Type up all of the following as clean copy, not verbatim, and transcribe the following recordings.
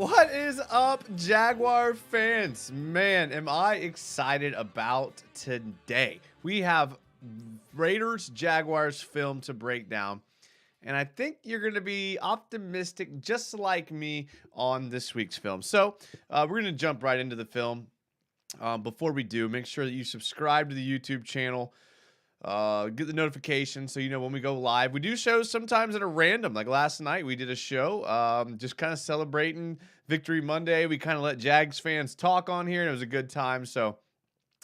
What is up, Jaguar fans? Man, am I excited about today. We have Raiders Jaguars film to break down, and I think you're going to be optimistic just like me on this week's film. So we're going to jump right into the film. Before we do, make sure that you subscribe to the YouTube channel. Get the notification so you know when we go live. We do shows sometimes that are random. Like last night, we did a show just kind of celebrating Victory Monday. We kind of let Jags fans talk on here, and it was a good time. So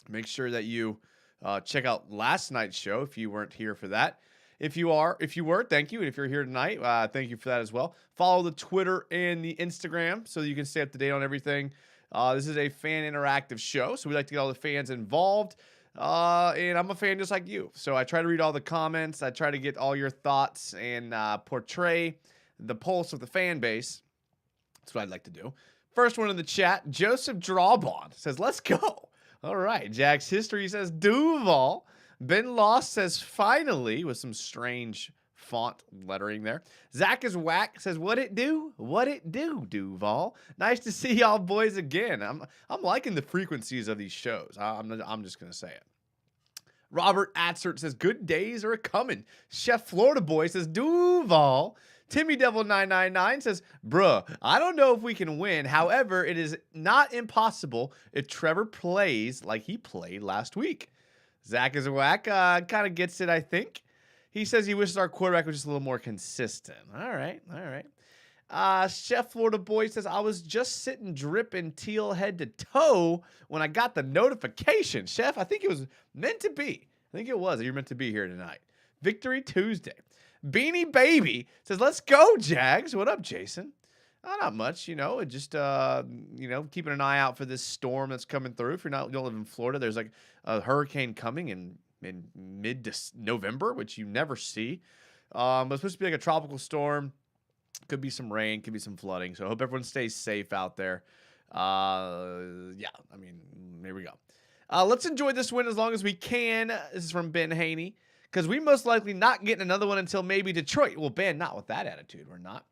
make sure that you check out last night's show if you weren't here for that. If you were, thank you. And if you're here tonight, thank you for that as well. Follow the Twitter and the Instagram so you can stay up to date on everything. This is a fan interactive show, so we like to get all the fans involved. And I'm a fan just like you. So I try to read all the comments. I try to get all your thoughts and portray the pulse of the fan base. That's what I'd like to do. First one in the chat, Joseph Drawbond says, let's go. All right. Jack's History says, Duval. Ben Lost says, finally, with some strange font lettering there. Zach is whack says, what it do? What it do, Duval? Nice to see y'all boys again. I'm liking the frequencies of these shows. I'm just gonna say it. Robert Atzert says, good days are a coming. Chef Florida Boy says, Duval. Timmy Devil 999 says, bruh, I don't know if we can win. However, it is not impossible if Trevor plays like he played last week. Zach is whack. Kind of gets it, I think. He says he wishes our quarterback was just a little more consistent. All right. Chef Florida Boy says, I was just sitting dripping teal head to toe when I got the notification. Chef, I think it was meant to be. I think it was. You're meant to be here tonight. Victory Tuesday. Beanie Baby says, let's go, Jags. What up, Jason? Not much, just, keeping an eye out for this storm that's coming through. If you don't live in Florida, there's like a hurricane coming in mid-November, which you never see. But it's supposed to be like a tropical storm. Could be some rain, could be some flooding. So I hope everyone stays safe out there. Here we go. Let's enjoy this win as long as we can. This is from Ben Haney. Because we most likely not getting another one until maybe Detroit. Well, Ben, not with that attitude. We're not.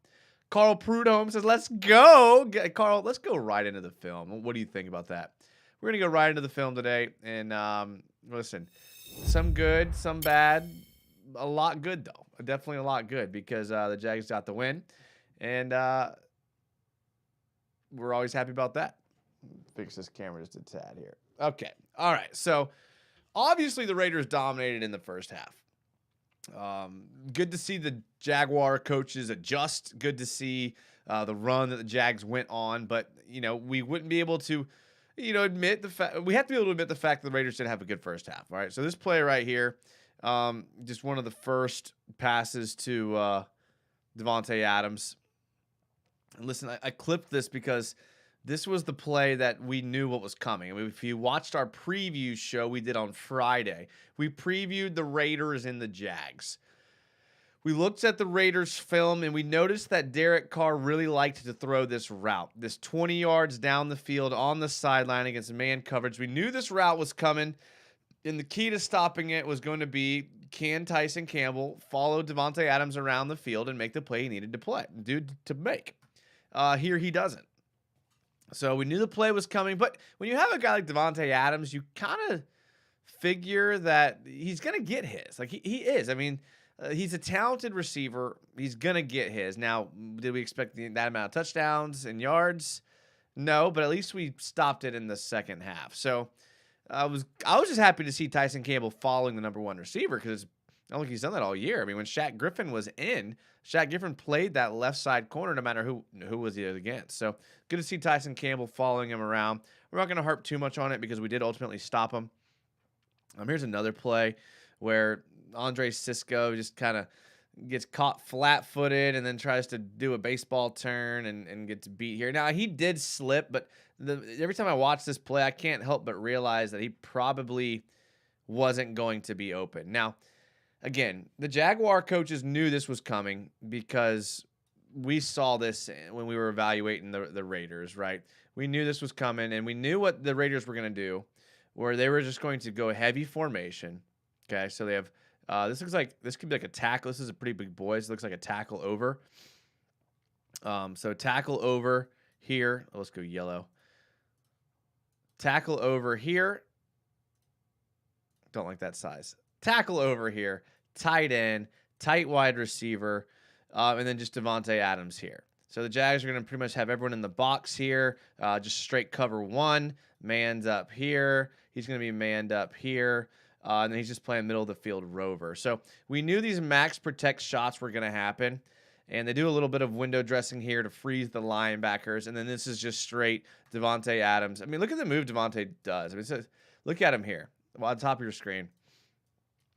Carl Prudhomme says, let's go. Carl, let's go right into the film. What do you think about that? We're going to go right into the film today. And listen, some good, some bad. A lot good, though. Definitely a lot good because the Jags got the win. And we're always happy about that. Fix this camera just a tad here. Okay. All right. So, obviously, the Raiders dominated in the first half. Good to see the Jaguar coaches adjust. Good to see the run that the Jags went on. But, we wouldn't be able to, admit the fact. We have to be able to admit the fact that the Raiders didn't have a good first half. All right. So, this play right here, just one of the first passes to Davante Adams. And listen, I clipped this because this was the play that we knew what was coming. I mean, if you watched our preview show we did on Friday, we previewed the Raiders and the Jags. We looked at the Raiders film, and we noticed that Derek Carr really liked to throw this route, this 20 yards down the field on the sideline against man coverage. We knew this route was coming, and the key to stopping it was going to be, can Tyson Campbell follow Davante Adams around the field and make the play he needed to make? Here he doesn't. So we knew the play was coming, but when you have a guy like Davante Adams, you kind of figure that he's going to get his. Like he is. I mean, he's a talented receiver. He's going to get his. Now, did we expect that amount of touchdowns and yards? No, but at least we stopped it in the second half. So I was just happy to see Tyson Campbell following the number one receiver because I don't think he's done that all year. I mean, when Shaq Griffin was in, Shaq Griffin played that left side corner no matter who was he against. So good to see Tyson Campbell following him around. We're not going to harp too much on it because we did ultimately stop him. Here's another play where Andre Sisco just kind of gets caught flat-footed and then tries to do a baseball turn and gets beat here. Now, he did slip, but every time I watch this play, I can't help but realize that he probably wasn't going to be open. Now, again, the Jaguar coaches knew this was coming because we saw this when we were evaluating the Raiders, right? We knew this was coming, and we knew what the Raiders were going to do, where they were just going to go heavy formation. Okay, so they have this looks like this could be like a tackle. This is a pretty big boy. This looks like a tackle over. So tackle over here. Let's go yellow. Tackle over here. Don't like that size. Tackle over here. Tight end. Tight wide receiver. And then just Devontae Adams here. So the Jags are going to pretty much have everyone in the box here. Just straight cover one. Man's up here. He's going to be manned up here. And then he's just playing middle of the field rover. So we knew these max protect shots were going to happen. And they do a little bit of window dressing here to freeze the linebackers. And then this is just straight Devontae Adams. I mean, look at the move Devontae does. I mean, look at him here on top of your screen.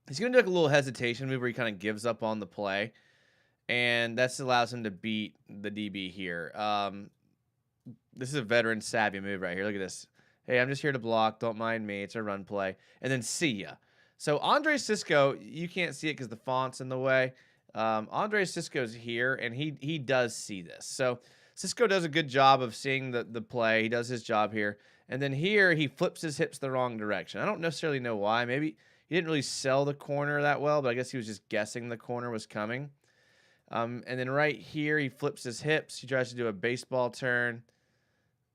He's going to do like a little hesitation move where he kind of gives up on the play. And that allows him to beat the DB here. This is a veteran savvy move right here. Look at this. Hey, I'm just here to block. Don't mind me. It's a run play. And then see ya. So Andre Cisco, you can't see it because the font's in the way. Andre Cisco's here, and he does see this. So Cisco does a good job of seeing the play. He does his job here. And then here, he flips his hips the wrong direction. I don't necessarily know why. Maybe he didn't really sell the corner that well, but I guess he was just guessing the corner was coming. And then right here, he flips his hips. He tries to do a baseball turn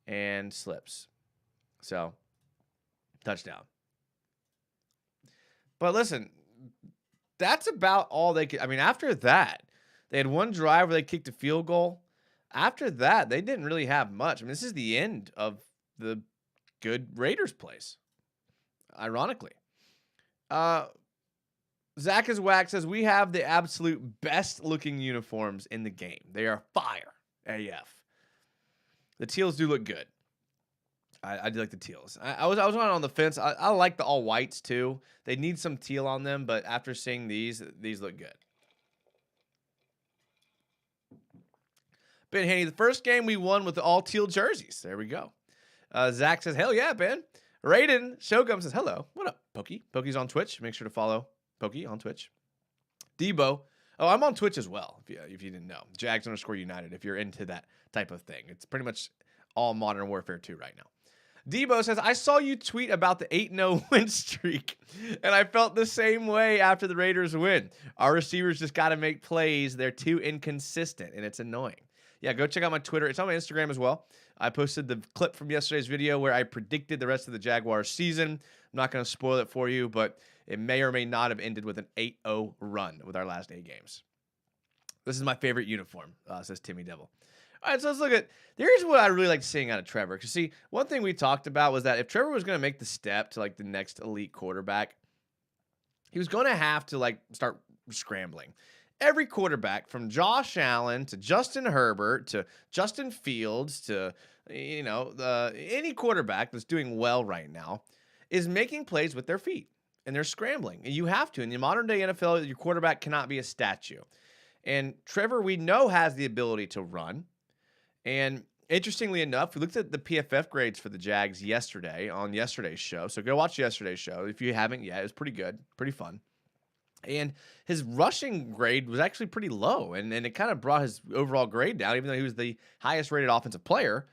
and slips. So, touchdown. But listen, that's about all they could. I mean, after that, they had one drive where they kicked a field goal. After that, they didn't really have much. I mean, this is the end of the good Raiders plays, ironically. Zach is Whack says, we have the absolute best looking uniforms in the game. They are fire AF. The teals do look good. I do like the teals. I was on the fence. I like the all whites too. They need some teal on them, but after seeing these look good. Ben Haney, the first game we won with the all teal jerseys. There we go. Zach says, hell yeah, Ben. Raiden Shogum says, hello. What up, Pokey? Pokey's on Twitch. Make sure to follow Pokey on Twitch. Debo. Oh, I'm on Twitch as well, if you didn't know. Jags_United, if you're into that type of thing. It's pretty much all Modern Warfare 2 right now. Debo says, I saw you tweet about the 8-0 win streak, and I felt the same way after the Raiders win. Our receivers just got to make plays. They're too inconsistent, and it's annoying. Yeah, go check out my Twitter. It's on my Instagram as well. I posted the clip from yesterday's video where I predicted the rest of the Jaguars season. I'm not going to spoil it for you, but it may or may not have ended with an 8-0 run with our last 8 games. This is my favorite uniform, says Timmy Devil. All right, so let's look at, here's what I really like seeing out of Trevor. Because, see, one thing we talked about was that if Trevor was going to make the step to, like, the next elite quarterback, he was going to have to, like, start scrambling. Every quarterback, from Josh Allen to Justin Herbert to Justin Fields to, you know, any quarterback that's doing well right now is making plays with their feet. And they're scrambling. And you have to. In the modern-day NFL, your quarterback cannot be a statue. And Trevor, we know, has the ability to run. And interestingly enough, we looked at the PFF grades for the Jags yesterday on yesterday's show. So go watch yesterday's show if you haven't yet. It was pretty good, pretty fun. And his rushing grade was actually pretty low. And it kind of brought his overall grade down, even though he was the highest rated offensive player.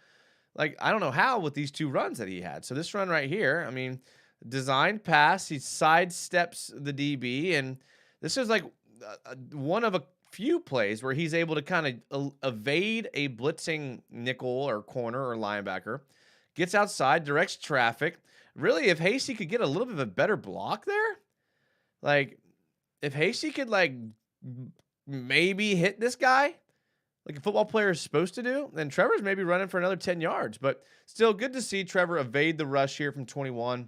Like, I don't know how with these 2 runs that he had. So this run right here, I mean, designed pass, he sidesteps the DB. And this is like one of a few plays where he's able to kind of evade a blitzing nickel or corner or linebacker, gets outside, directs traffic. Really, if Hasty could get a little bit of a better block there, like if Hasty could like maybe hit this guy like a football player is supposed to do, then Trevor's maybe running for another 10 yards. But still good to see Trevor evade the rush here from 21,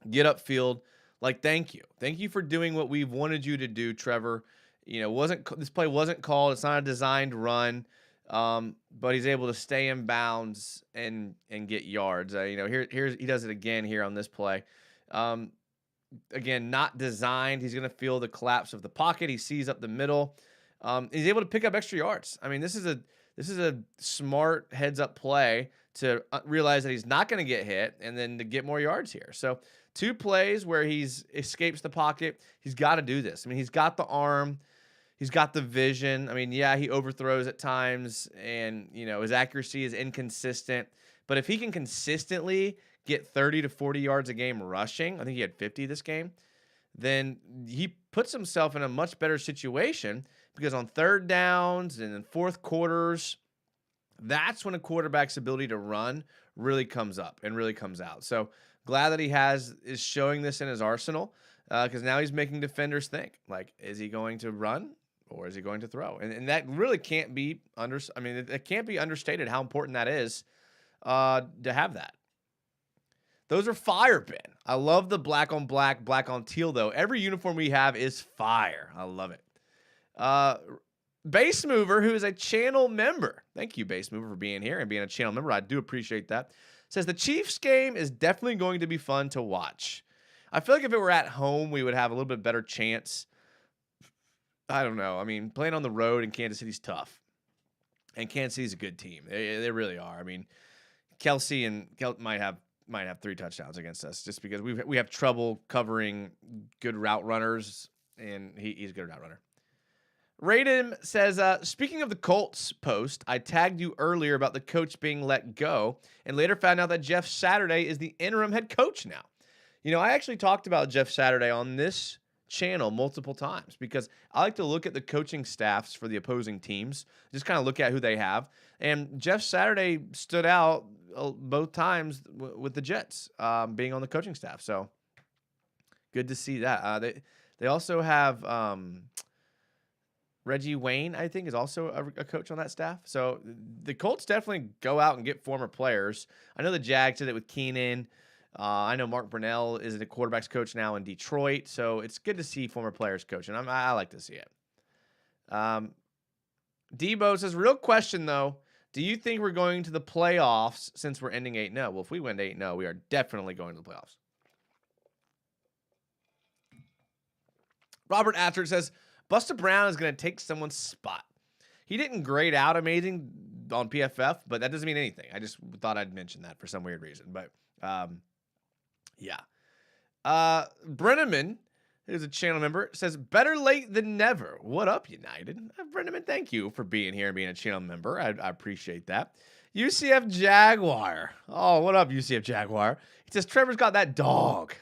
get upfield. Like, thank you. Thank you for doing what we've wanted you to do, Trevor. You know, this play wasn't called. It's not a designed run, but he's able to stay in bounds and get yards. You know, here's he does it again here on this play. Again, not designed. He's going to feel the collapse of the pocket. He sees up the middle. He's able to pick up extra yards. I mean, this is a smart heads up play to realize that he's not going to get hit and then to get more yards here. So 2 plays where he's escapes the pocket. He's got to do this. I mean, he's got the arm. He's got the vision. I mean, yeah, he overthrows at times, and, you know, his accuracy is inconsistent. But if he can consistently get 30 to 40 yards a game rushing, I think he had 50 this game, then he puts himself in a much better situation because on 3rd downs and in 4th quarters, That's when a quarterback's ability to run really comes up and really comes out. So glad that he is showing this in his arsenal, because now he's making defenders think, like, is he going to run or is he going to throw? And that really can't be it can't be understated how important that is, to have that. Those are fire, Ben. I love the black on black, black on teal, though. Every uniform we have is fire. I love it. Base Mover, who is a channel member. Thank you, Base Mover, for being here and being a channel member. I do appreciate that. Says the Chiefs game is definitely going to be fun to watch. I feel like if it were at home, we would have a little bit better chance. I don't know. I mean, playing on the road in Kansas City's tough. And Kansas City's a good team. They really are. I mean, Kelsey might have 3 touchdowns against us just because we have trouble covering good route runners, and he's a good route runner. Raiden says, speaking of the Colts post, I tagged you earlier about the coach being let go and later found out that Jeff Saturday is the interim head coach now. You know, I actually talked about Jeff Saturday on this channel multiple times because I like to look at the coaching staffs for the opposing teams, just kind of look at who they have. And Jeff Saturday stood out both times with the Jets, being on the coaching staff. So good to see that. They also have Reggie Wayne, I think, is also a coach on that staff. So the Colts definitely go out and get former players. I know the Jags did it with Keenan. I know Mark Brunell is the quarterback's coach now in Detroit. So it's good to see former players coaching. I like to see it. Debo says, real question, though. Do you think we're going to the playoffs since we're ending 8-0? Well, if we win 8-0, we are definitely going to the playoffs. Robert Astrid says, Busta Brown is going to take someone's spot. He didn't grade out amazing on PFF, but that doesn't mean anything. I just thought I'd mention that for some weird reason. But, yeah. Brenneman, who's a channel member, says, better late than never. What up, United? Brenneman, thank you for being here and being a channel member. I appreciate that. UCF Jaguar. Oh, what up, UCF Jaguar? He says, Trevor's got that dog.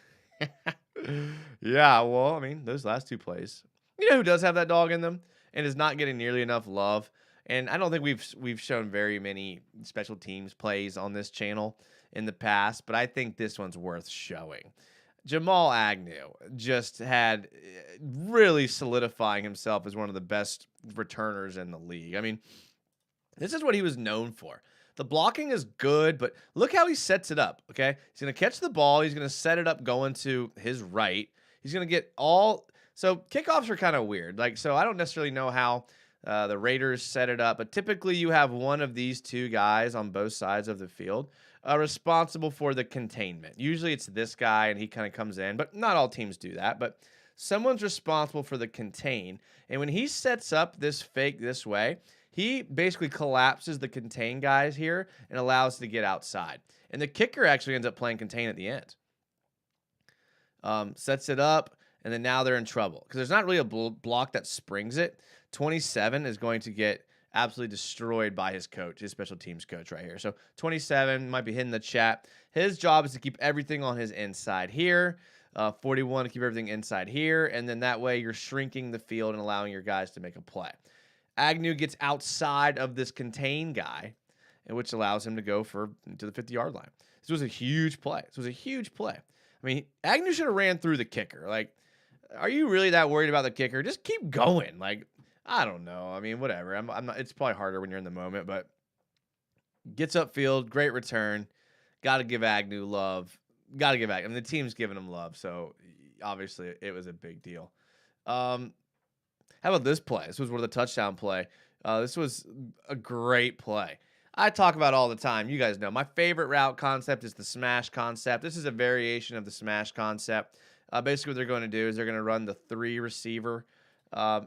Yeah, well, I mean, those last 2 plays. You know who does have that dog in them and is not getting nearly enough love? And I don't think we've shown very many special teams plays on this channel in the past, but I think this one's worth showing. Jamal Agnew just had really solidifying himself as one of the best returners in the league. I mean, this is what he was known for. The blocking is good, but look how he sets it up, okay? He's going to catch the ball. He's going to set it up going to his right. He's going to get all... So kickoffs are kind of weird. So I don't necessarily know how the Raiders set it up, but typically you have one of these 2 guys on both sides of the field responsible for the containment. Usually it's this guy, and he kind of comes in, but not all teams do that. But someone's responsible for the contain. And when he sets up this fake this way, he basically collapses the contain guys here and allows to get outside. And the kicker actually ends up playing contain at the end. Sets it up. And then now they're in trouble because there's not really a block that springs it. 27 is going to get absolutely destroyed by his coach, his special teams coach right here. So 27 might be hitting the chat. His job is to keep everything on his inside here. 41 to keep everything inside here. And then that way you're shrinking the field and allowing your guys to make a play. Agnew gets outside of this contain guy, which allows him to go to the 50-yard line. This was a huge play. I mean, Agnew should have ran through the kicker. Are you really that worried about the kicker? Just keep going. I don't know. I mean, whatever. I'm not. It's probably harder when you're in the moment, but gets upfield, great return. Got to give Agnew love. Got to give Agnew. I mean, the team's giving him love, so obviously it was a big deal. How about this play? This was one of the touchdown play. This was a great play. I talk about it all the time. You guys know my favorite route concept is the smash concept. This is a variation of the smash concept. Basically, what they're going to do is they're going to run the 3 receiver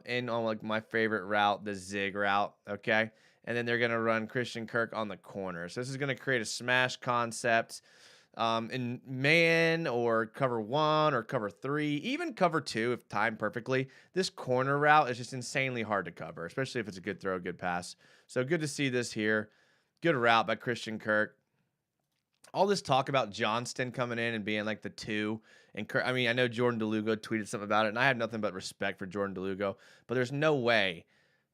in on my favorite route, the zig route, okay? And then they're going to run Christian Kirk on the corner. So this is going to create a smash concept in man or cover 1 or cover 3, even cover 2 if timed perfectly. This corner route is just insanely hard to cover, especially if it's a good throw, good pass. So good to see this here. Good route by Christian Kirk. All this talk about Johnston coming in and being the 2. And I mean, I know Jordan DeLugo tweeted something about it, and I have nothing but respect for Jordan DeLugo. But there's no way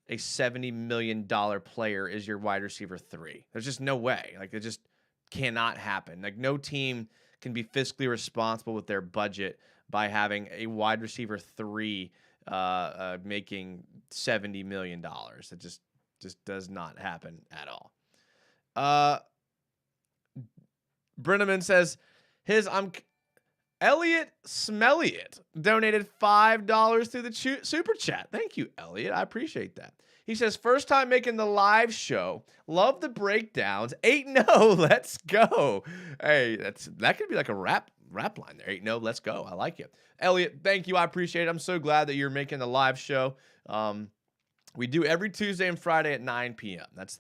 a $70 million player is your wide receiver 3. There's just no way. Like, it just cannot happen. Like, no team can be fiscally responsible with their budget by having a wide receiver 3 making $70 million. It just does not happen at all. Brenneman says Elliot Smelliot donated $5 through the super chat. Thank you, Elliot. I appreciate that. He says, first time making the live show. Love the breakdowns. 8-0, let's go. Hey, that could be like a rap line there. 8-0, let's go. I like it. Elliot, thank you. I appreciate it. I'm so glad that you're making the live show. We do every Tuesday and Friday at 9 p.m. That's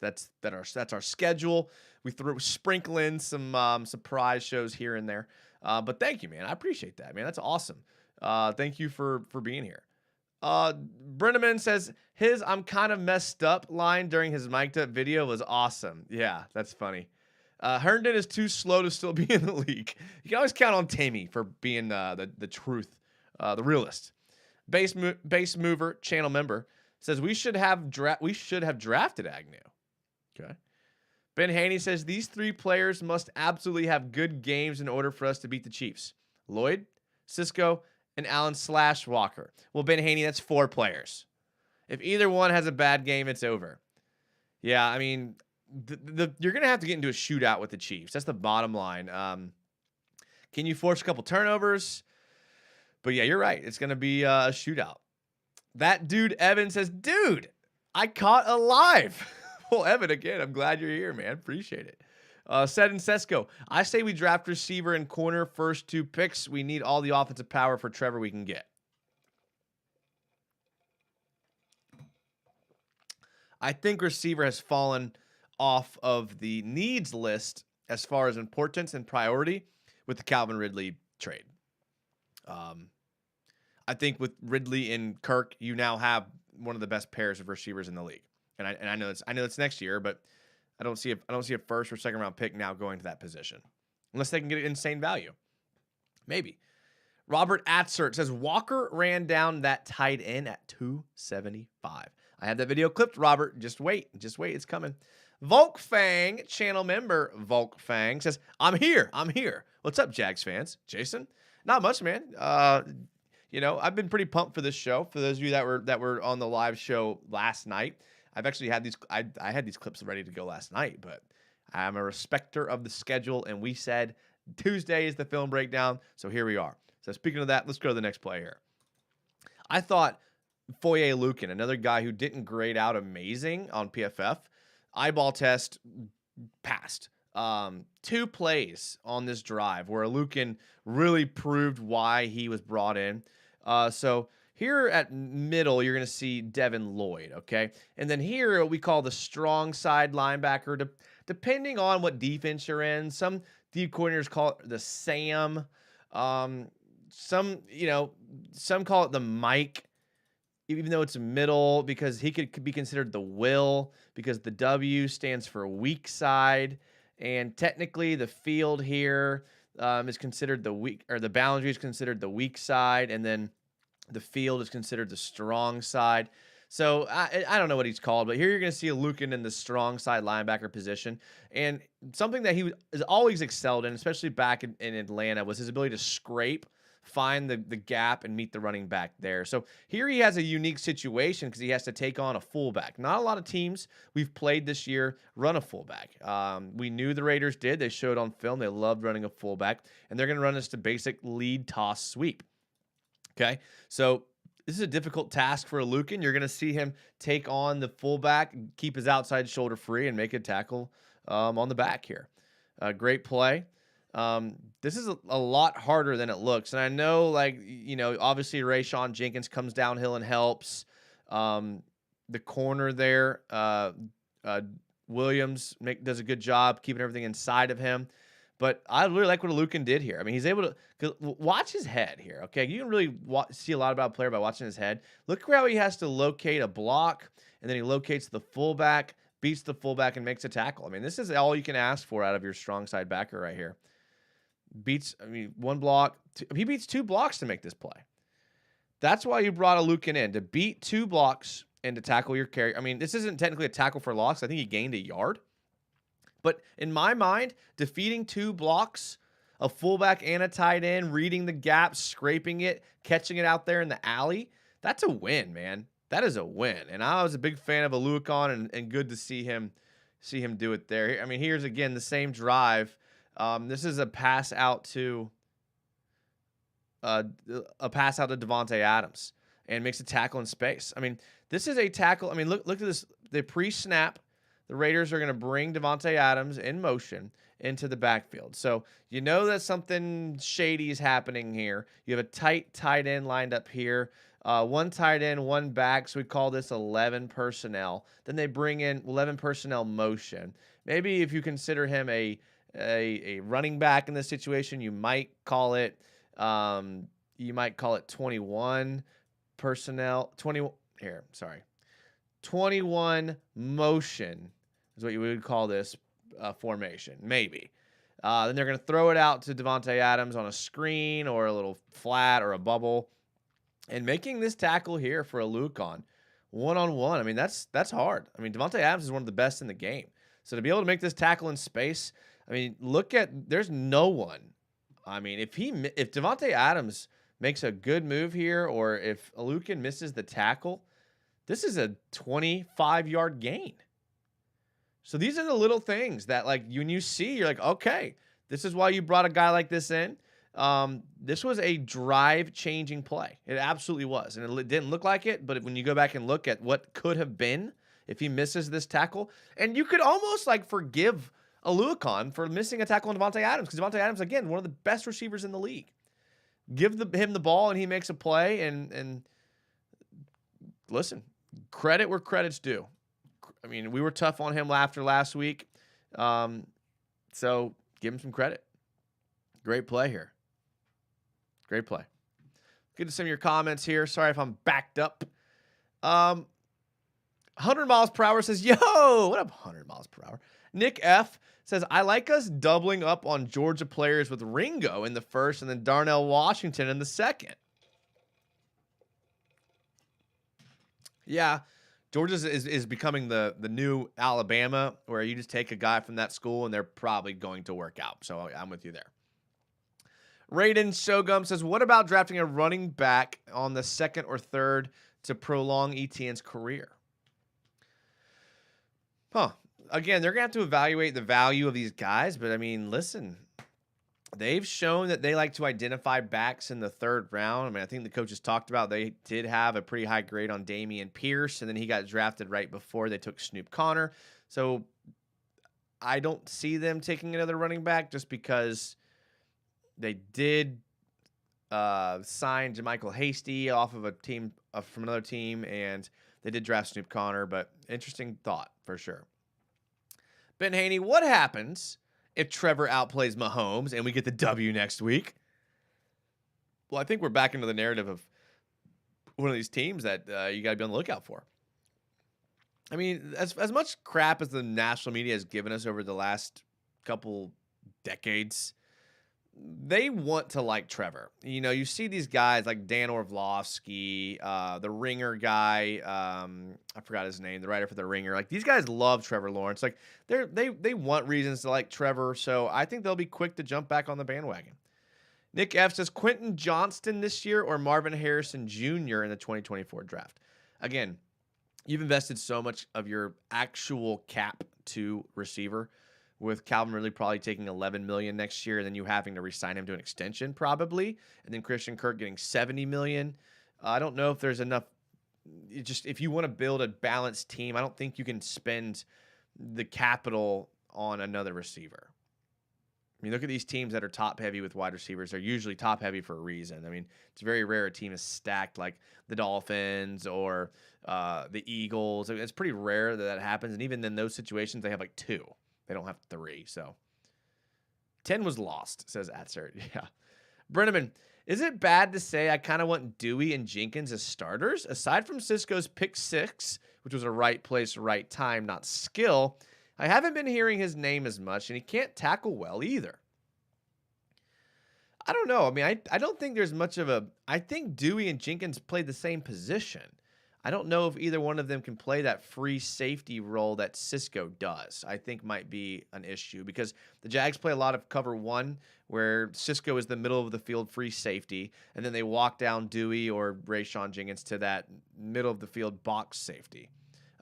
our schedule. We sprinkle in some surprise shows here and there. But thank you, man. I appreciate that, man. That's awesome. Thank you for being here. Brenneman says his "I'm kind of messed up" line during his mic'd up video was awesome. Yeah, that's funny. Herndon is too slow to still be in the league. You can always count on Tammy for being the truth, the realist. Base mover channel member says we should have drafted Agnew. Okay. Ben Haney says these 3 players must absolutely have good games in order for us to beat the Chiefs. Lloyd, Cisco, and Allen / Walker. Well, Ben Haney, that's 4 players. If either one has a bad game, it's over. Yeah, I mean, you're going to have to get into a shootout with the Chiefs. That's the bottom line. Can you force a couple turnovers? But yeah, you're right. It's going to be a shootout. That dude, Evan, says, dude, I caught a live. Well, Evan, again, I'm glad you're here, man. Appreciate it. Said in Sesko, I say we draft receiver and corner first 2 picks. We need all the offensive power for Trevor we can get. I think receiver has fallen off of the needs list as far as importance and priority with the Calvin Ridley trade. I think with Ridley and Kirk, you now have one of the best pairs of receivers in the league. And I know it's next year, but I don't see a first or second round pick now going to that position unless they can get insane value. Maybe. Robert Atzert says Walker ran down that tight end at 275. I have that video clipped, Robert. Just wait. It's coming. Volkfang, channel member Volkfang says, I'm here. What's up, Jags fans? Jason? Not much, man. I've been pretty pumped for this show. For those of you that were on the live show last night, I've actually had these. I had these clips ready to go last night, but I'm a respecter of the schedule, and we said Tuesday is the film breakdown, so here we are. So speaking of that, let's go to the next play here. I thought Foye Lukin, another guy who didn't grade out amazing on PFF, eyeball test passed. 2 plays on this drive where Lukin really proved why he was brought in. So here at middle, you're going to see Devin Lloyd, okay? And then here we call the strong side linebacker, depending on what defense you're in. Some D coordinators call it the Sam. Some call it the Mike, even though it's a middle, because he could be considered the Will, because the W stands for weak side. And technically the field here is considered the weak, or the boundary is considered the weak side, and then the field is considered the strong side. So I don't know what he's called, but here you're going to see a Lukin in the strong side linebacker position. And something that he has always excelled in, especially back in Atlanta, was his ability to scrape, find the gap, and meet the running back there. So here he has a unique situation because he has to take on a fullback. Not a lot of teams we've played this year run a fullback. We knew the Raiders did. They showed on film. They loved running a fullback, and they're going to run just a basic lead toss sweep. Okay, so this is a difficult task for a Lukin. You're going to see him take on the fullback, keep his outside shoulder free, and make a tackle on the back here. Great play. This is a lot harder than it looks. And I know, obviously Rayshawn Jenkins comes downhill and helps. The corner there, Williams does a good job keeping everything inside of him. But I really like what Lukin did here. I mean, he's able to watch his head here, okay? You can really see a lot about a player by watching his head. Look how he has to locate a block, and then he locates the fullback, beats the fullback, and makes a tackle. I mean, this is all you can ask for out of your strong side backer right here. One block. He beats 2 blocks to make this play. That's why you brought a Lukin in, to beat 2 blocks and to tackle your carry. I mean, this isn't technically a tackle for loss. I think he gained a yard. But in my mind, defeating 2 blocks, a fullback and a tight end, reading the gap, scraping it, catching it out there in the alley, that's a win, man. That is a win. And I was a big fan of Aluakon, and good to see him do it there. I mean, here's again the same drive. This is a pass out to Davante Adams, and makes a tackle in space. I mean, this is a tackle. I mean, look at this. The pre-snap, the Raiders are going to bring Davante Adams in motion into the backfield. So you know that something shady is happening here. You have a tight end lined up here. One tight end, one back. So we call this 11 personnel. Then they bring in 11 personnel motion. Maybe if you consider him a running back in this situation, you might call it 21 personnel. 21 motion is what you would call this formation, maybe. Then they're going to throw it out to Davante Adams on a screen or a little flat or a bubble, and making this tackle here for Aluakon one-on-one. I mean, that's hard. I mean, Davante Adams is one of the best in the game. So to be able to make this tackle in space, I mean, there's no one. I mean, if Davante Adams makes a good move here, or if Aluakon misses the tackle, this is a 25-yard gain. So these are the little things that, like, when you see, you're like, okay, this is why you brought a guy like this in. This was a drive-changing play. It absolutely was. And it didn't look like it, but when you go back and look at what could have been if he misses this tackle, and you could almost, like, forgive Aluakon for missing a tackle on Davante Adams, because Davante Adams, again, one of the best receivers in the league. Give him the ball, and he makes a play, and listen, credit where credit's due. I mean, we were tough on him after last week, so give him some credit. Great play here. Great play. Get to some of your comments here. Sorry if I'm backed up. 100 miles per hour says, yo, what up, 100 miles per hour? Nick F says, I like us doubling up on Georgia players with Ringo in the first and then Darnell Washington in the second. Yeah, Georgia is becoming the new Alabama, where you just take a guy from that school and they're probably going to work out. So I'm with you there. Raiden Shogum says, what about drafting a running back on the second or third to prolong ETN's career? Again, they're going to have to evaluate the value of these guys. But, I mean, listen, they've shown that they like to identify backs in the third round. I mean, I think the coaches talked about they did have a pretty high grade on Dameon Pierce, and then he got drafted right before they took Snoop Connor. So I don't see them taking another running back just because they did sign JaMychal Hasty off of a team from another team, and they did draft Snoop Connor. But interesting thought for sure. Ben Haney, what happens if Trevor outplays Mahomes and we get the W next week? Well, I think we're back into the narrative of one of these teams that you got to be on the lookout for. I mean, as much crap as the national media has given us over the last couple decades, they want to like Trevor. You know, you see these guys like Dan Orlovsky, the Ringer guy. I forgot his name, the writer for the Ringer. Like, these guys love Trevor Lawrence. Like, they want reasons to like Trevor. So I think they'll be quick to jump back on the bandwagon. Nick F says, Quentin Johnston this year or Marvin Harrison Jr. in the 2024 draft? Again, you've invested so much of your actual cap to receiver, with Calvin Ridley probably taking $11 million next year, and then you having to re-sign him to an extension probably, and then Christian Kirk getting $70 million. I don't know if there's enough. If you want to build a balanced team, I don't think you can spend the capital on another receiver. I mean, look at these teams that are top-heavy with wide receivers. They're usually top-heavy for a reason. I mean, it's very rare a team is stacked like the Dolphins or the Eagles. I mean, it's pretty rare that happens, and even in those situations, they have like 2. They don't have 3, so 10 was lost, says Atsert. Yeah. Brenneman, is it bad to say I kind of want Dewey and Jenkins as starters? Aside from Cisco's pick 6, which was a right place, right time, not skill, I haven't been hearing his name as much, and he can't tackle well either. I don't know. I mean, I don't think there's much of a – I think Dewey and Jenkins played the same position. I don't know if either one of them can play that free safety role that Cisco does. I think might be an issue because the Jags play a lot of cover one where Cisco is the middle of the field free safety, and then they walk down Dewey or Rayshon Jenkins to that middle of the field box safety,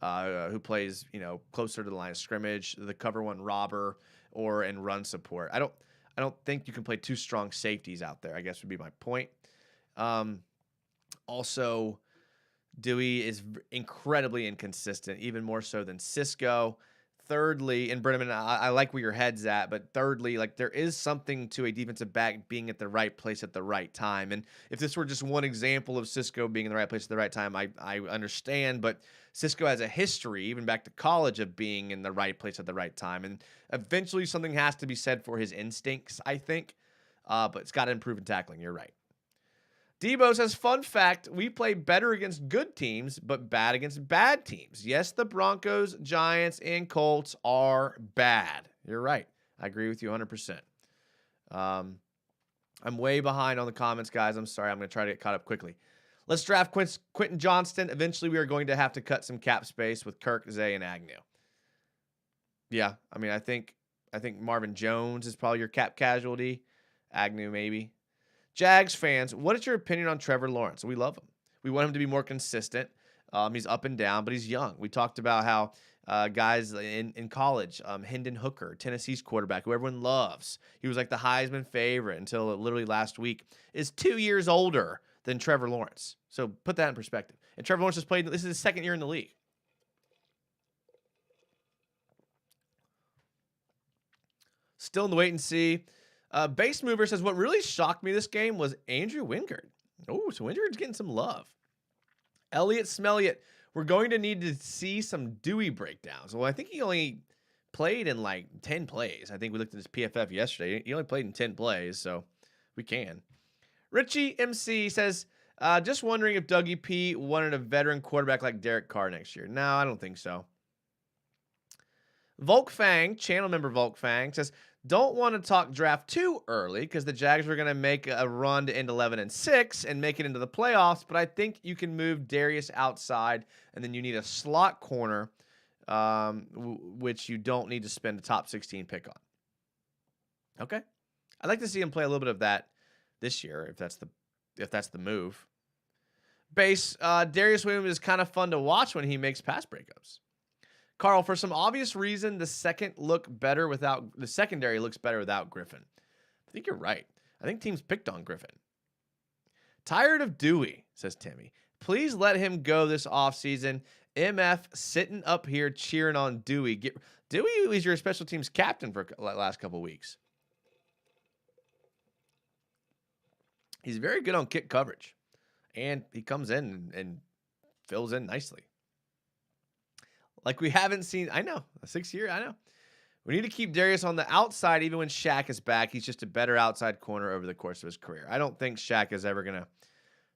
who plays, closer to the line of scrimmage, the cover one robber, or in run support. I don't think you can play two strong safeties out there, I guess would be my point. Also, Dewey is incredibly inconsistent, even more so than Cisco. Thirdly, and Brenneman, I like where your head's at, but thirdly, like there is something to a defensive back being at the right place at the right time. And if this were just one example of Cisco being in the right place at the right time, I understand. But Cisco has a history, even back to college, of being in the right place at the right time. And eventually something has to be said for his instincts, I think. But it's got to improve in tackling. You're right. Debo says, fun fact, we play better against good teams, but bad against bad teams. Yes, the Broncos, Giants, and Colts are bad. You're right. I agree with you 100%. I'm way behind on the comments, guys. I'm sorry. I'm going to try to get caught up quickly. Let's draft Quentin Johnston. Eventually, we are going to have to cut some cap space with Kirk, Zay, and Agnew. Yeah, I mean, I think Marvin Jones is probably your cap casualty. Agnew, maybe. Jags fans, what is your opinion on Trevor Lawrence? We love him. We want him to be more consistent. He's up and down, but he's young. We talked about how guys in college, Hendon Hooker, Tennessee's quarterback, who everyone loves, he was like the Heisman favorite until literally last week, is 2 years older than Trevor Lawrence. So put that in perspective. And Trevor Lawrence has played, this is his second year in the league. Still in the wait and see. Base Mover says, what really shocked me this game was Andrew Wingard. Oh, so Wingard's getting some love. Elliot Smelliot, we're going to need to see some Dewey breakdowns. Well, I think he only played in like 10 plays. I think we looked at his PFF yesterday. He only played in 10 plays, so we can. Richie MC says, just wondering if Dougie P wanted a veteran quarterback like Derek Carr next year. No, I don't think so. Volk Fang, channel member Volk Fang, says, don't want to talk draft too early because the Jags were going to make a run to end 11-6 and make it into the playoffs, but I think you can move Darius outside, and then you need a slot corner, which you don't need to spend a top 16 pick on. Okay. I'd like to see him play a little bit of that this year, if that's the move. Base, Darius Williams is kind of fun to watch when he makes pass breakups. Carl, for some obvious reason, the secondary looks better without Griffin. I think you're right. I think teams picked on Griffin. Tired of Dewey, says Timmy. Please let him go this offseason. MF sitting up here cheering on Dewey. Dewey is your special teams captain for the last couple weeks. He's very good on kick coverage. And he comes in and fills in nicely. Like we haven't seen, I know, a 6 year, I know. We need to keep Darius on the outside even when Shaq is back. He's just a better outside corner over the course of his career. I don't think Shaq is ever going to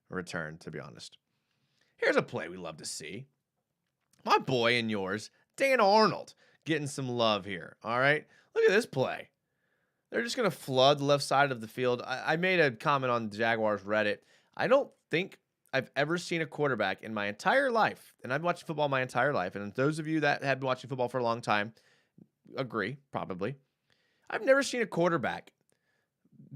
return, to be honest. Here's a play we love to see. My boy and yours, Dan Arnold, getting some love here, all right? Look at this play. They're just going to flood the left side of the field. I made a comment on Jaguars Reddit. I don't think I've ever seen a quarterback in my entire life, and I've watched football my entire life, and those of you that have been watching football for a long time agree, probably. I've never seen a quarterback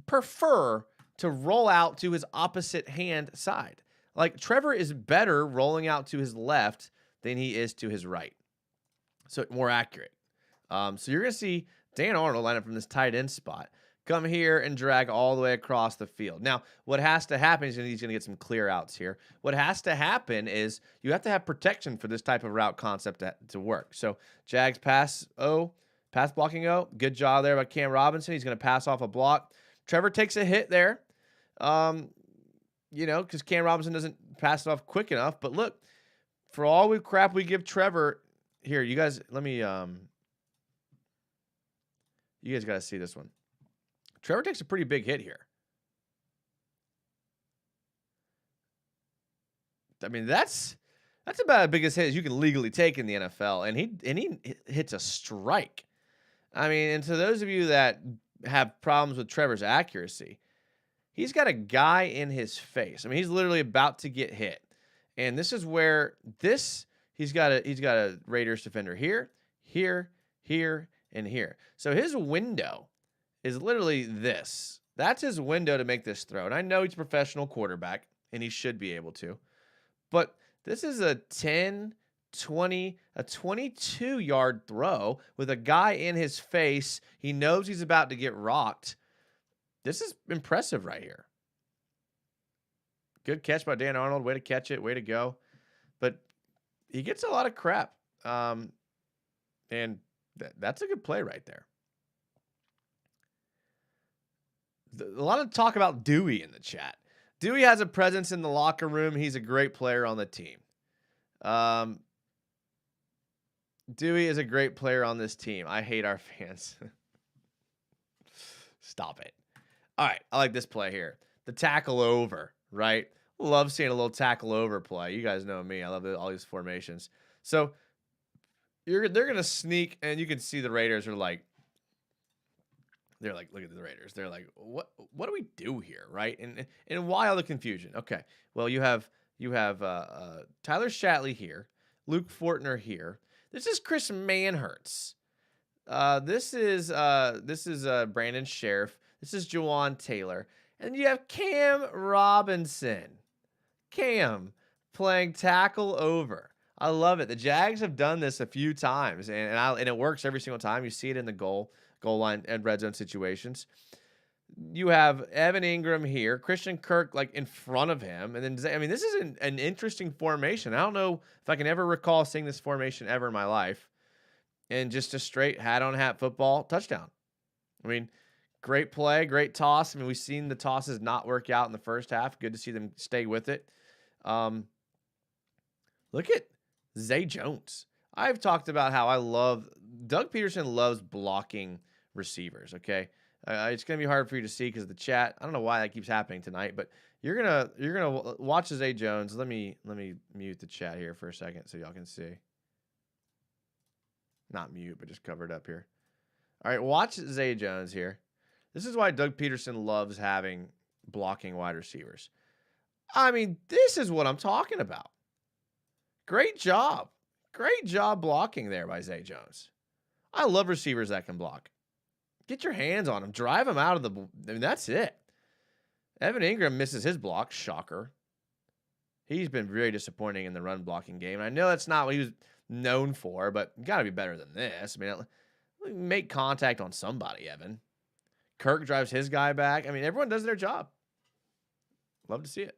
prefer to roll out to his opposite hand side. Like, Trevor is better rolling out to his left than he is to his right. So, more accurate. So, you're going to see Dan Arnold line up from this tight end spot, come here and drag all the way across the field. Now, what has to happen is he's going to get some clear outs here. What has to happen is you have to have protection for this type of route concept to work. So, Jags pass blocking O. Good job there by Cam Robinson. He's going to pass off a block. Trevor takes a hit there, because Cam Robinson doesn't pass it off quick enough. But look, for all the crap we give Trevor, here, you guys, let me, you guys got to see this one. Trevor takes a pretty big hit here. I mean, that's about the biggest hit as you can legally take in the NFL, and he hits a strike. I mean, and to those of you that have problems with Trevor's accuracy, he's got a guy in his face. I mean, he's literally about to get hit, And this is where he's got a Raiders defender here, here, here, and here. So his window is literally this. That's his window to make this throw. And I know he's a professional quarterback, and he should be able to. But this is a 10, 20, a 22-yard throw with a guy in his face. He knows he's about to get rocked. This is impressive right here. Good catch by Dan Arnold. Way to catch it. Way to go. But he gets a lot of crap. And that's a good play right there. A lot of talk about Dewey in the chat. Dewey has a presence in the locker room. He's a great player on the team. Dewey is a great player on this team. I hate our fans. Stop it. All right, I like this play here. The tackle over, right? Love seeing a little tackle over play. You guys know me. I love all these formations. So they're going to sneak, and you can see the Raiders are like, they're like, look at the Raiders. They're like, what do we do here, right? And why all the confusion? Okay, well, you have Tyler Shatley here, Luke Fortner here. This is Chris Manhertz. This is Brandon Sheriff. This is Jawan Taylor. And you have Cam Robinson. Cam playing tackle over. I love it. The Jags have done this a few times, and it works every single time. You see it in the goal line and red zone situations. You have Evan Ingram here, Christian Kirk like in front of him, and then this is an interesting formation. I don't know if I can ever recall seeing this formation ever in my life. And just a straight hat-on-hat football touchdown. I mean, great play, great toss. I mean, we've seen the tosses not work out in the first half. Good to see them stay with it. Look at Zay Jones. I've talked about how Doug Peterson loves blocking receivers, okay? It's going to be hard for you to see because of the chat. I don't know why that keeps happening tonight, but you're gonna watch Zay Jones. Let me mute the chat here for a second so y'all can see. Not mute, but just cover it up here. All right, watch Zay Jones here. This is why Doug Peterson loves having blocking wide receivers. I mean, this is what I'm talking about. Great job. Great job blocking there by Zay Jones. I love receivers that can block. Get your hands on him. Drive him out of that's it. Evan Ingram misses his block. Shocker. He's been very disappointing in the run blocking game. And I know that's not what he was known for, but you got to be better than this. I mean, make contact on somebody, Evan. Kirk drives his guy back. I mean, everyone does their job. Love to see it.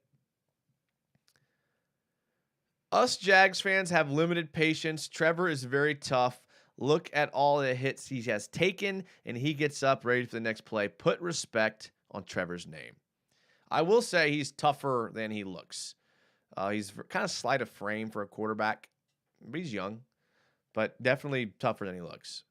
Us Jags fans have limited patience. Trevor is very tough. Look at all the hits he has taken, and he gets up ready for the next play. Put respect on Trevor's name. I will say he's tougher than he looks. He's kind of slight of frame for a quarterback, but he's young, but definitely tougher than he looks.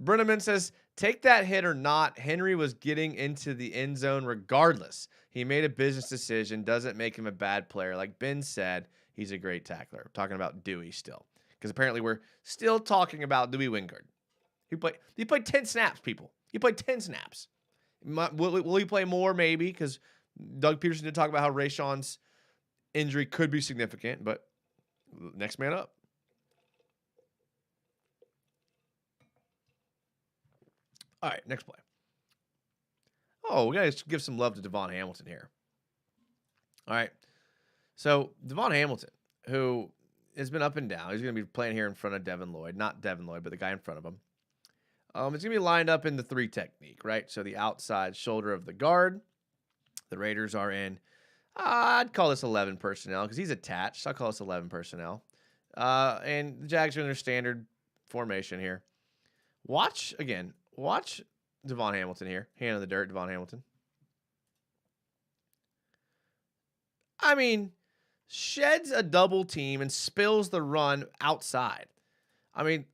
Brenneman says, take that hit or not, Henry was getting into the end zone regardless. He made a business decision. Doesn't make him a bad player. Like Ben said, he's a great tackler. We're talking about Dewey still. Because apparently we're still talking about Dewey Wingard. He played 10 snaps, people. He played 10 snaps. Will he play more? Maybe, because Doug Peterson did talk about how Rayshon's injury could be significant, but next man up. All right, next play. Oh, we got to give some love to Devon Hamilton here. All right. So, Devon Hamilton, who has been up and down. He's going to be playing here in front of Devin Lloyd. Not Devin Lloyd, but the guy in front of him. It's going to be lined up in the 3 technique, right? So, the outside shoulder of the guard. The Raiders are in, I'd call this 11 personnel because he's attached. So I'll call this 11 personnel. And the Jags are in their standard formation here. Watch Devon Hamilton here. Hand in the dirt, Devon Hamilton. I mean, sheds a double team and spills the run outside. I mean,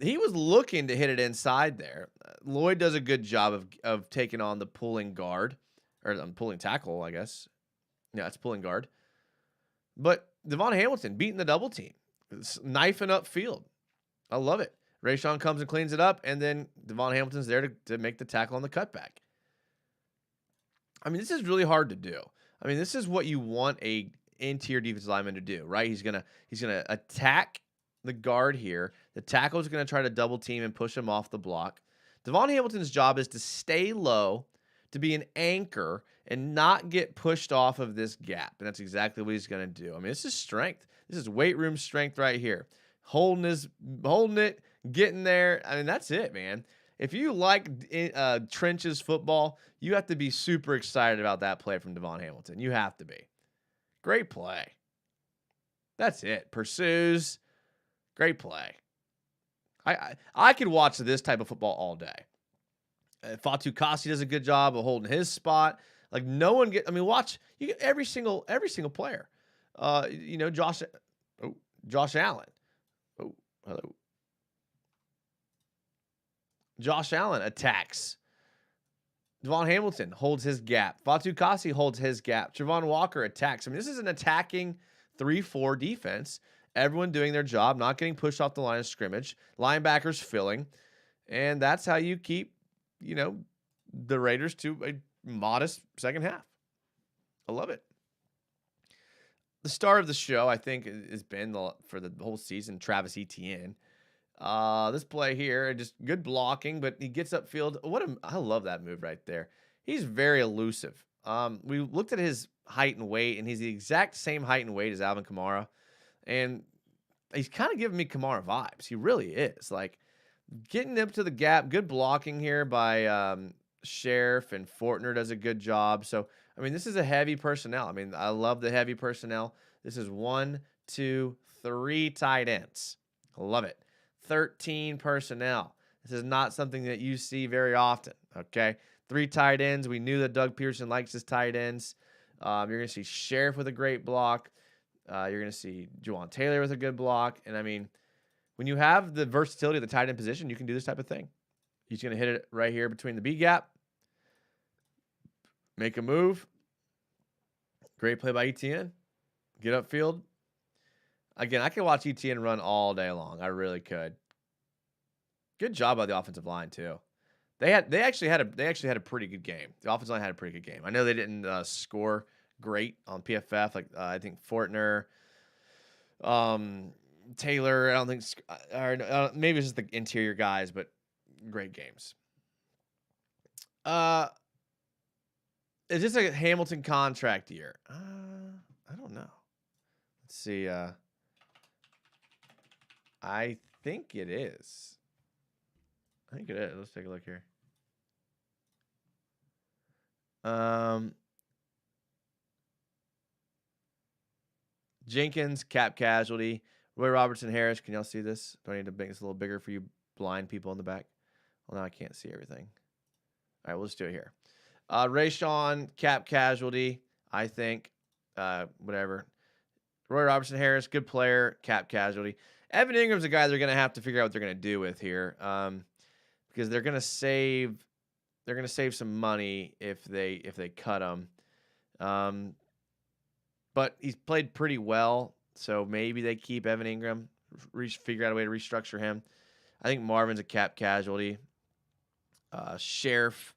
he was looking to hit it inside there. Lloyd does a good job of taking on the pulling guard, or pulling tackle, I guess. Yeah, it's pulling guard. But Devon Hamilton beating the double team, knifing up field. I love it. Rayshon comes and cleans it up, and then Devon Hamilton's there to make the tackle on the cutback. I mean, this is really hard to do. I mean, this is what you want a interior defensive lineman to do, right? He's gonna attack the guard here. The tackle is gonna try to double team and push him off the block. Devon Hamilton's job is to stay low, to be an anchor, and not get pushed off of this gap. And that's exactly what he's gonna do. I mean, this is strength. This is weight room strength right here. Holding it, getting there. I mean, that's it, man. If you like trenches football, you have to be super excited about that play from Devon Hamilton. You have to be. Great play. That's it. Pursues. Great play. I could watch this type of football all day. Fatu Kasi does a good job of holding his spot. Like no one get. I mean, watch. You get every single player. Josh Allen. Oh, hello. Josh Allen attacks. Devon Hamilton holds his gap. Fatu Kasi holds his gap. Travon Walker attacks. I mean, this is an attacking 3-4 defense. Everyone doing their job, not getting pushed off the line of scrimmage. Linebackers filling. And that's how you keep, the Raiders to a modest second half. I love it. The star of the show, I think, has been for the whole season, Travis Etienne. This play here, just good blocking, but he gets upfield. I love that move right there. He's very elusive. We looked at his height and weight, and he's the exact same height and weight as Alvin Kamara. And he's kind of giving me Kamara vibes. He really is. Like, getting up to the gap, good blocking here by Sheriff, and Fortner does a good job. So, I mean, this is a heavy personnel. I mean, I love the heavy personnel. This is 1, 2, 3 tight ends. I love it. 13 personnel. This is not something that you see very often, okay? 3 tight ends. We knew that Doug Peterson likes his tight ends. You're going to see Sheriff with a great block. You're going to see Juwan Taylor with a good block. And, I mean, when you have the versatility of the tight end position, you can do this type of thing. He's going to hit it right here between the B gap. Make a move. Great play by Etienne. Get upfield. Again, I could watch Etienne run all day long. I really could. Good job by the offensive line too. They actually had a pretty good game. The offensive line had a pretty good game. I know they didn't score great on PFF. Like I think Fortner, Taylor. I don't think, or maybe it's just the interior guys, but great games. Is this a Hamilton contract year? I don't know. Let's see. I think it is. Let's take a look here. Jenkins, cap casualty. Roy Robertson Harris. Can y'all see this? Do I need to make this a little bigger for you blind people in the back? Well, now I can't see everything. All right, we'll just do it here. Rayshawn, cap casualty, I think. Whatever. Roy Robertson Harris, good player, cap casualty. Evan Ingram's a guy they're going to have to figure out what they're going to do with here, because they're going to save some money if they cut him. But he's played pretty well, so maybe they keep Evan Ingram, figure out a way to restructure him. I think Marvin's a cap casualty. Sheriff,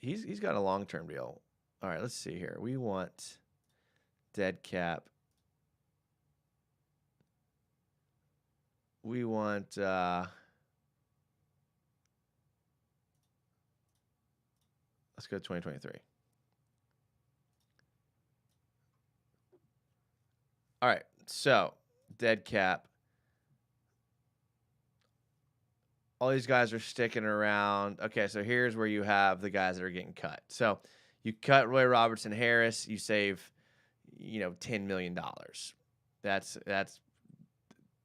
he's got a long-term deal. All right, let's see here. We want dead cap. We want let's go to 2023. All right, so dead cap. All these guys are sticking around. Okay, so here's where you have the guys that are getting cut. So you cut Roy Robertson Harris, you save, $10 million. That's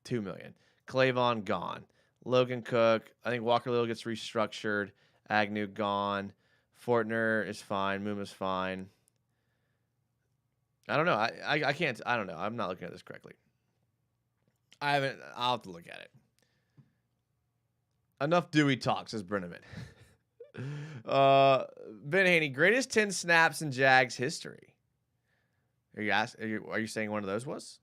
$2 million. Clavon gone. Logan Cook. I think Walker Little gets restructured. Agnew gone. Fortner is fine. Muma's fine. I don't know. I can't. I don't know. I'm not looking at this correctly. I'll have to look at it. Enough Dewey talk, says Brenneman. Ben Haney, greatest 10 snaps in Jags history. Are you saying one of those was?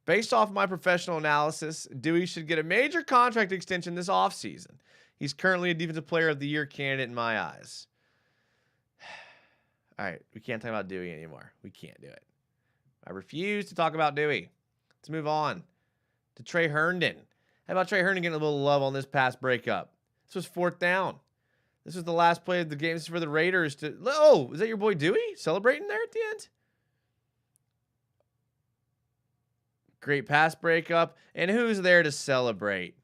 Based off my professional analysis, Dewey should get a major contract extension this offseason. He's currently a Defensive Player of the Year candidate in my eyes. All right, we can't talk about Dewey anymore. We can't do it. I refuse to talk about Dewey. Let's move on to Trey Herndon. How about Trey Herndon getting a little love on this pass breakup? This was 4th down. This was the last play of the game. This is for the Raiders to... Oh, is that your boy Dewey celebrating there at the end? Great pass breakup. And who's there to celebrate?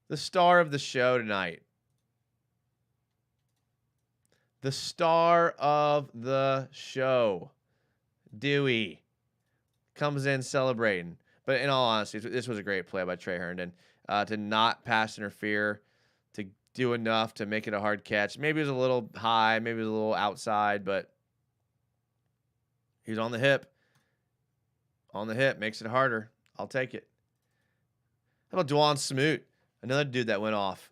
The star of the show tonight. The star of the show. Dewey comes in celebrating. But in all honesty, this was a great play by Trey Herndon to not pass interfere, to do enough to make it a hard catch. Maybe it was a little high, maybe it was a little outside, but he's on the hip. On the hip makes it harder. I'll take it. How about Dwan Smoot? Another dude that went off.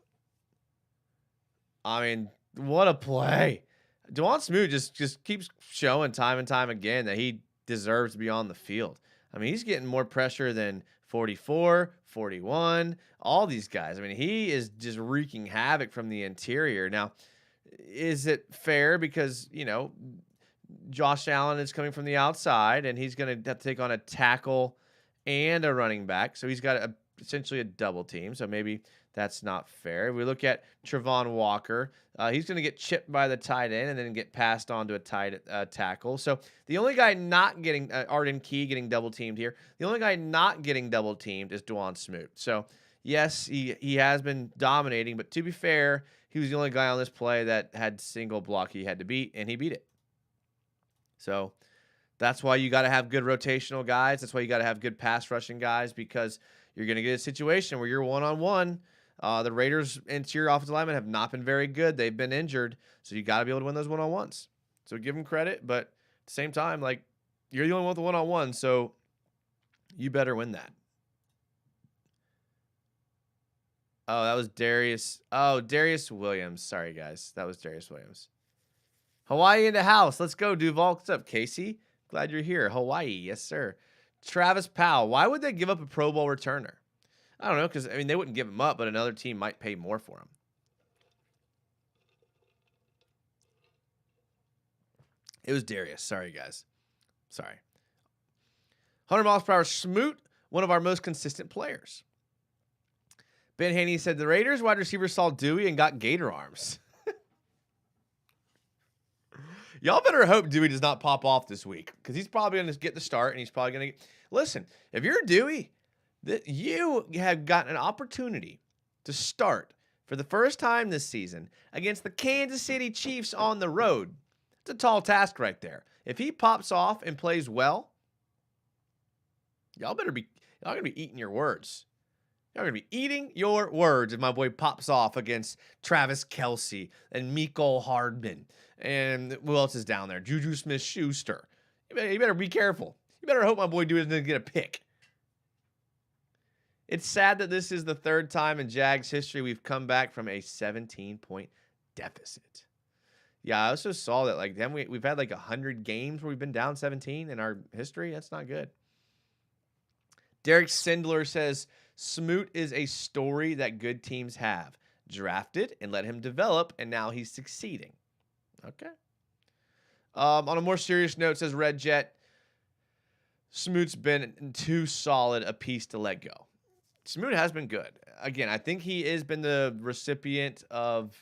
I mean, what a play. Dwan Smoot just keeps showing time and time again that he deserves to be on the field. I mean, he's getting more pressure than 44, 41, all these guys. I mean, he is just wreaking havoc from the interior. Now, is it fair because, you know, Josh Allen is coming from the outside and he's going to have to take on a tackle and a running back. So he's got essentially a double team. So maybe that's not fair. If we look at Travon Walker, he's going to get chipped by the tight end and then get passed on to a tight tackle. So the only guy not getting Arden Key getting double teamed here. The only guy not getting double teamed is Dwan Smoot. So yes, he has been dominating, but to be fair, he was the only guy on this play that had single block he had to beat, and he beat it. So that's why you got to have good rotational guys. That's why you got to have good pass rushing guys, because you're going to get a situation where you're one-on-one. The Raiders' interior offensive linemen have not been very good. They've been injured, so you got to be able to win those one-on-ones. So give them credit, but at the same time, like, you're the only one with the one-on-one, so you better win that. Oh, that was Darius. Oh, Darius Williams. Sorry, guys. That was Darius Williams. Hawaii in the house. Let's go, Duval. What's up, Casey? Glad you're here. Hawaii. Yes, sir. Travis Powell. Why would they give up a Pro Bowl returner? I don't know, because, I mean, they wouldn't give him up, but another team might pay more for him. It was Darius. Sorry, guys. Sorry. 100 miles per hour. Smoot, one of our most consistent players. Ben Haney said the Raiders wide receiver saw Dewey and got gator arms. Y'all better hope Dewey does not pop off this week, because he's probably going to get the start, and he's probably going to get... Listen, if you're Dewey, you have gotten an opportunity to start for the first time this season against the Kansas City Chiefs on the road. It's a tall task right there. If he pops off and plays well, y'all going to be eating your words. Y'all going to be eating your words if my boy pops off against Travis Kelce and Mecole Hardman. And who else is down there? Juju Smith-Schuster. You better be careful. You better hope my boy Dewey doesn't get a pick. It's sad that this is the third time in Jags history we've come back from a 17-point deficit. Yeah, I also saw that, like, then we've had like 100 games where we've been down 17 in our history. That's not good. Derek Sindler says, Smoot is a story that good teams have. Drafted and let him develop, and now he's succeeding. Okay. On a more serious note, says Red Jet, Smoot's been too solid a piece to let go. Smoot has been good. Again, I think he has been the recipient of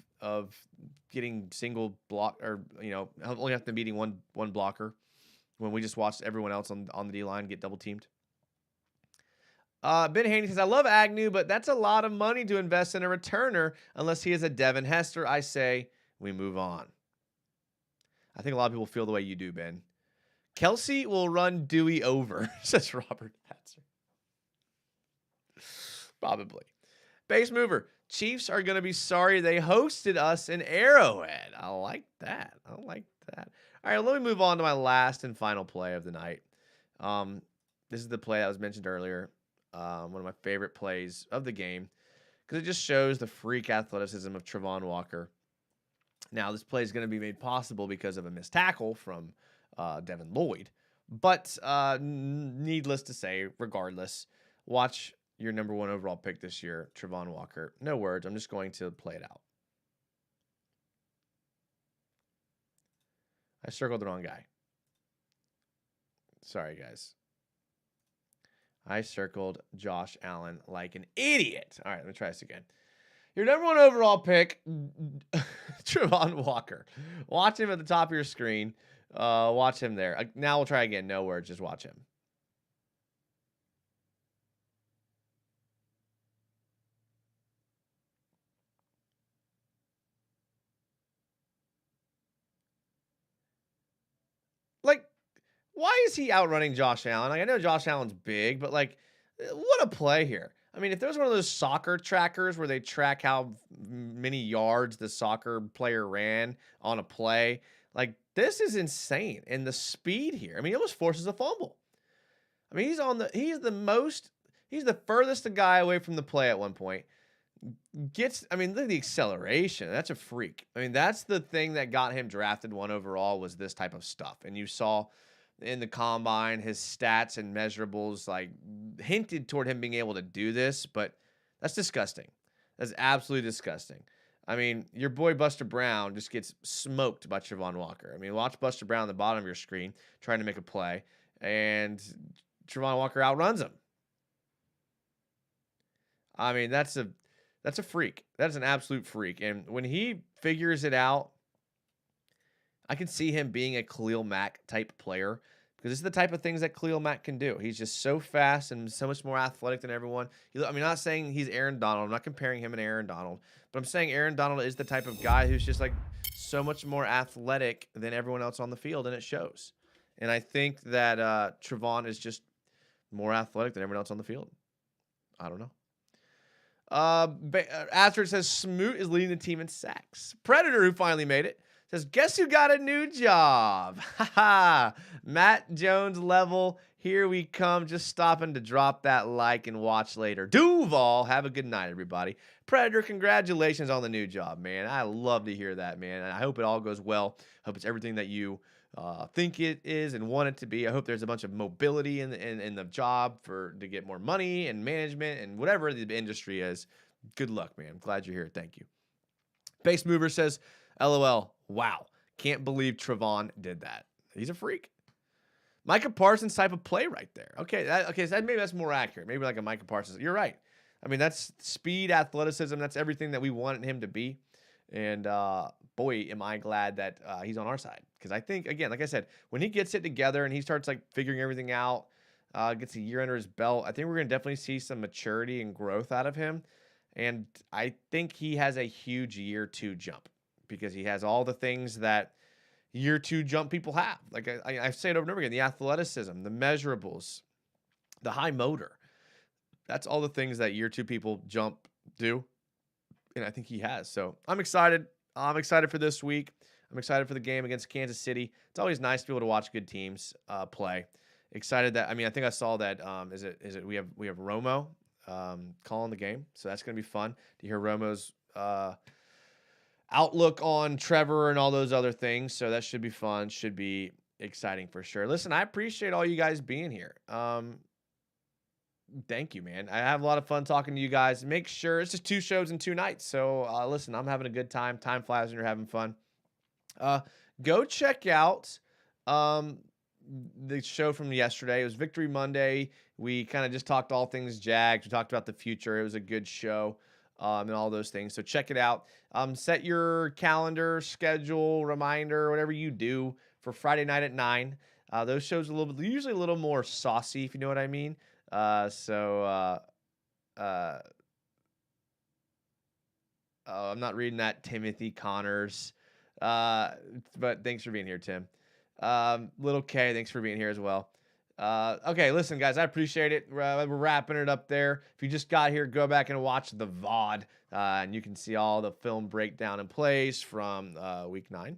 getting single block, or, you know, only have to beating one blocker when we just watched everyone else on the D-line get double teamed. Ben Haney says, I love Agnew, but that's a lot of money to invest in a returner unless he is a Devin Hester. I say we move on. I think a lot of people feel the way you do, Ben. Kelce will run Dewey over, says Robert Hatzer. Probably. Base mover. Chiefs are going to be sorry they hosted us in Arrowhead. I like that. All right, let me move on to my last and final play of the night. This is the play that was mentioned earlier. One of my favorite plays of the game, because it just shows the freak athleticism of Travon Walker. Now, this play is going to be made possible because of a missed tackle from Devin Lloyd. But needless to say, regardless, watch your number one overall pick this year, Travon Walker. No words. I'm just going to play it out. I circled the wrong guy. Sorry, guys. I circled Josh Allen like an idiot. All right, let me try this again. Your number 1 overall pick, Travon Walker. Watch him at the top of your screen. Watch him there. Now we'll try again. No words. Just watch him. Like, why is he outrunning Josh Allen? Like, I know Josh Allen's big, but like, what a play here. I mean, if there was one of those soccer trackers where they track how many yards the soccer player ran on a play, like, this is insane. And the speed here, I mean, he almost forces a fumble. I mean, he's the furthest guy away from the play at one point. I mean, look at the acceleration. That's a freak. I mean, that's the thing that got him drafted 1 overall was this type of stuff. And you saw in the combine, his stats and measurables like hinted toward him being able to do this, but that's disgusting. That's absolutely disgusting. I mean, your boy Buster Brown just gets smoked by Travon Walker. I mean, watch Buster Brown on the bottom of your screen trying to make a play, and Travon Walker outruns him. I mean, that's a freak. That's an absolute freak. And when he figures it out, I can see him being a Khalil Mack type player because this is the type of things that Khalil Mack can do. He's just so fast and so much more athletic than everyone. I mean, I'm not saying he's Aaron Donald. I'm not comparing him and Aaron Donald, but I'm saying Aaron Donald is the type of guy who's just like so much more athletic than everyone else on the field, and it shows. And I think that Travon is just more athletic than everyone else on the field. I don't know. Astrid says Smoot is leading the team in sacks. Predator, who finally made it, says, guess who got a new job? Haha. Matt Jones level. Here we come. Just stopping to drop that like and watch later. Duval, have a good night, everybody. Predator, congratulations on the new job, man. I love to hear that, man. I hope it all goes well. Hope it's everything that you think it is and want it to be. I hope there's a bunch of mobility in the job to get more money and management and whatever the industry is. Good luck, man. I'm glad you're here. Thank you. Base Mover says, LOL. Wow. Can't believe Travon did that. He's a freak. Micah Parsons type of play right there. Okay, so maybe that's more accurate. Maybe like a Micah Parsons. You're right. I mean, that's speed, athleticism. That's everything that we wanted him to be. And boy, am I glad that he's on our side. Because I think, again, like I said, when he gets it together and he starts like figuring everything out, gets a year under his belt, I think we're going to definitely see some maturity and growth out of him. And I think he has a huge year 2 jump because he has all the things that year 2 jump people have. Like I say it over and over again, the athleticism, the measurables, the high motor. That's all the things that year 2 people jump do. And I think he has. So I'm excited. I'm excited for this week. I'm excited for the game against Kansas City. It's always nice to be able to watch good teams play. Excited that, I mean, I think I saw that, is it we have Romo calling the game. So that's going to be fun to hear Romo's outlook on Trevor and all those other things. So that should be fun. Should be exciting for sure. Listen, I appreciate all you guys being here. Thank you, man. I have a lot of fun talking to you guys. Make sure it's just 2 shows in 2 nights. So listen, I'm having a good time. Time flies when you're having fun. Go check out the show from yesterday. It was Victory Monday. We kind of just talked all things Jags. We talked about the future. It was a good show and all those things. So check it out. Set your calendar, schedule, reminder, whatever you do for Friday night at 9. Those shows usually a little more saucy, if you know what I mean. I'm not reading that, Timothy Connors. But thanks for being here, Tim. Little K, thanks for being here as well. Okay, listen, guys, I appreciate it. We're wrapping it up there. If you just got here, go back and watch the VOD, and you can see all the film breakdown and plays from week 9.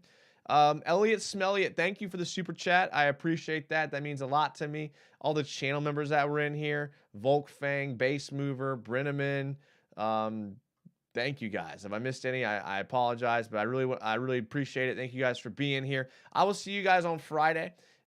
Elliot Smelliot, thank you for the super chat. I appreciate that. That means a lot to me. All the channel members that were in here, Volkfang, Base Mover, Brenneman, thank you guys. If I missed any, I apologize, but I really appreciate it. Thank you guys for being here. I will see you guys on Friday.